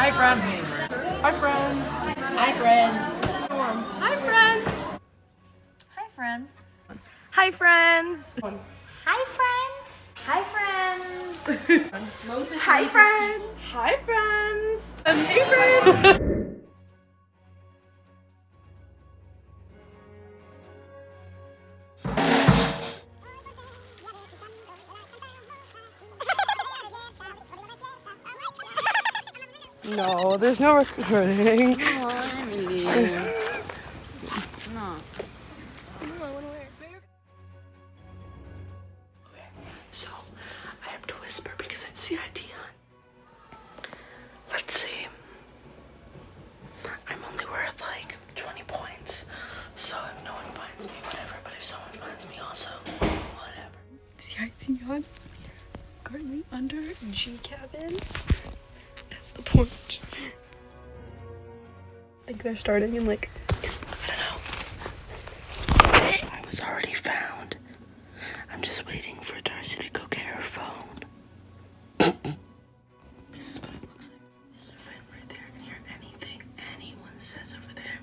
Hi, friends. Hi, friends. Hi, friends. Hi, friends. Hi, friends. Hi, friends. Hi, friends. Hi, friends. Moses Hi, friends. Hi, friends. Hey, friends. No, there's no recording. Oh, I'm eating. No. So, I have to whisper because it's CIT on. Let's see. I'm only worth like 20 points. So if no one finds me, whatever. But if someone finds me, also, whatever. CIT on. Currently under G cabin. That's the point. I think they're starting in like, I don't know. I was already found. I'm just waiting for Darcy to go get her phone. This is what it looks like. There's a vent right there. I can hear anything anyone says over there.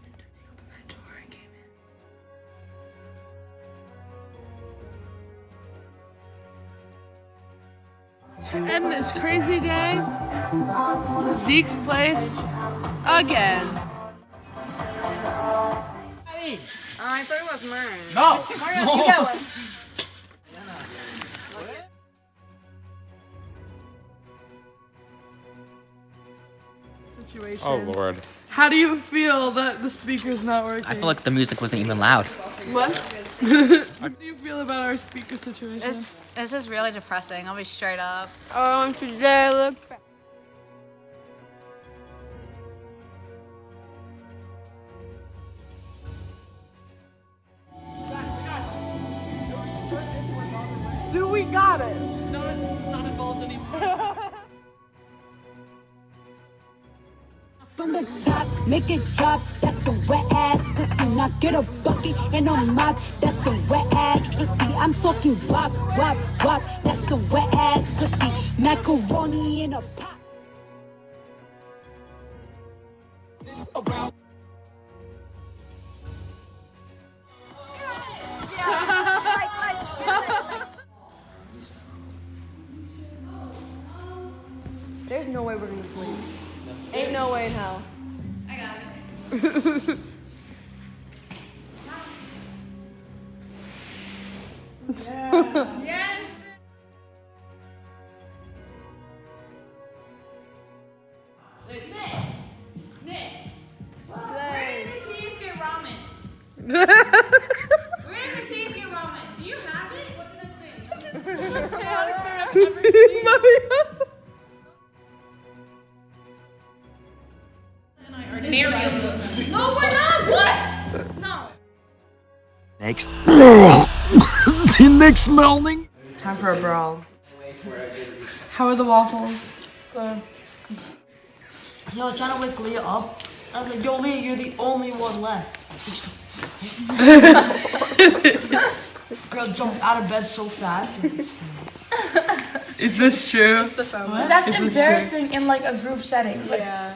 And Darcy opened that door and came in. And this crazy day, Zeke's place again. I thought it was mine. No. You got one. Situation. Oh Lord. How do you feel that the speaker's not working? I feel like the music wasn't even loud. What? How do you feel about our speaker situation? This is really depressing. I'll be straight up. Today, Do we got it? Not involved anymore. From the top, make it drop, that's a wet ass pussy. Now get a bucket and a mop, that's a wet ass pussy. I'm talking wop, wop, wop, that's a wet ass pussy. Macaroni in a pot. There's no way we're gonna sleep. Ain't no way in hell. I got it. Yes. Nick. Where did your teeth get ramen? Where did your teeth get ramen? Do you have it? What did I say? Most chaotic thing I've ever seen. No, we're not. What? No. Next. The next morning. Time for a brawl. How are the waffles? Good. Yo, I was trying to wake Leah up. I was like, yo, Leah, you're the only one left. Girl jumped out of bed so fast. Is this true? That's embarrassing in like a group setting. Like, Yeah.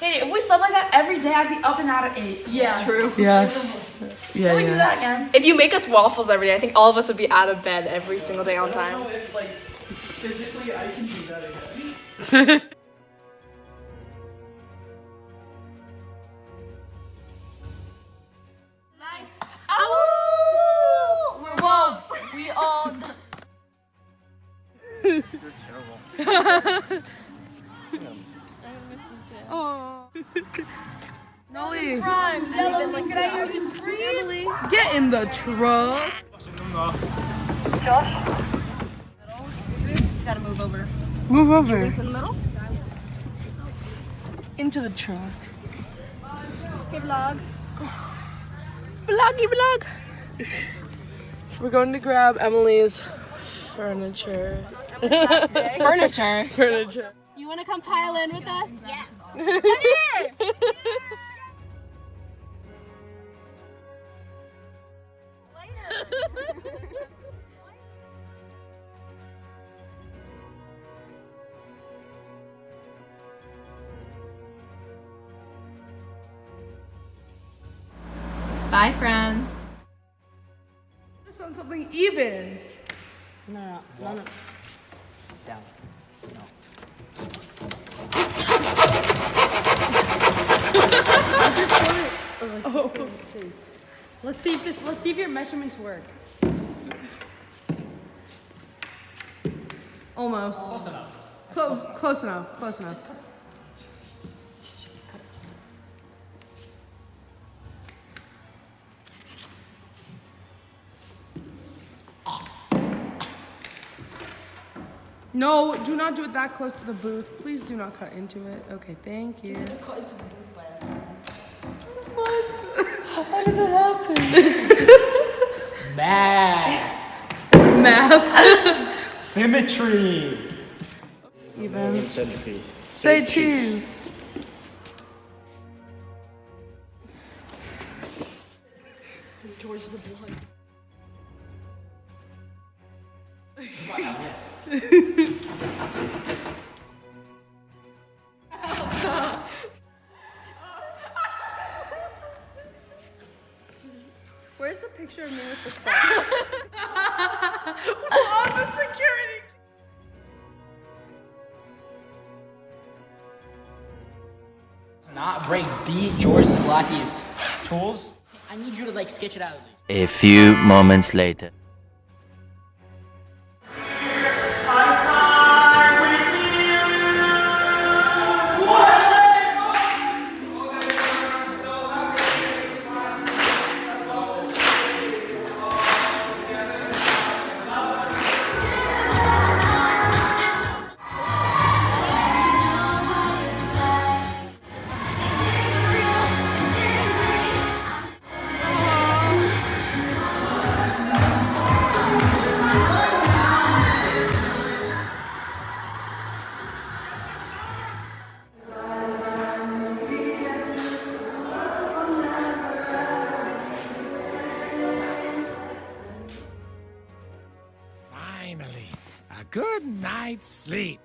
Hey, if we slept like that every day, I'd be up and out at 8. Yeah. True. Yeah. Can we do that again? If you make us waffles every day, I think all of us would be out of bed every single day on time. If like physically I can do that again. Oh! We're wolves. We all. You're terrible. Oh. Nolly, Emily. get in the truck. Gotta move over. Move over. In the middle. Into the truck. Hey, vlog. Vloggy vlog. We're going to grab Emily's furniture. Furniture. You wanna come pile in with us? Yes. Come here. Bye, friends. This one's something even. No. Down. No. Let's see if your measurements work. Almost. Close enough. Close enough. No, do not do it that close to the booth. Please do not cut into it. Okay, thank you. Cut into the booth by accident. How did that happen? Math. Math. Symmetry. Even. Symmetry. Say cheese. George is a blood. Yes. Where's the picture of me with the salt? On the security. Not break B. George Zablocki's tools. I need you to like sketch it out at least. A few moments later. Finally, a good night's sleep.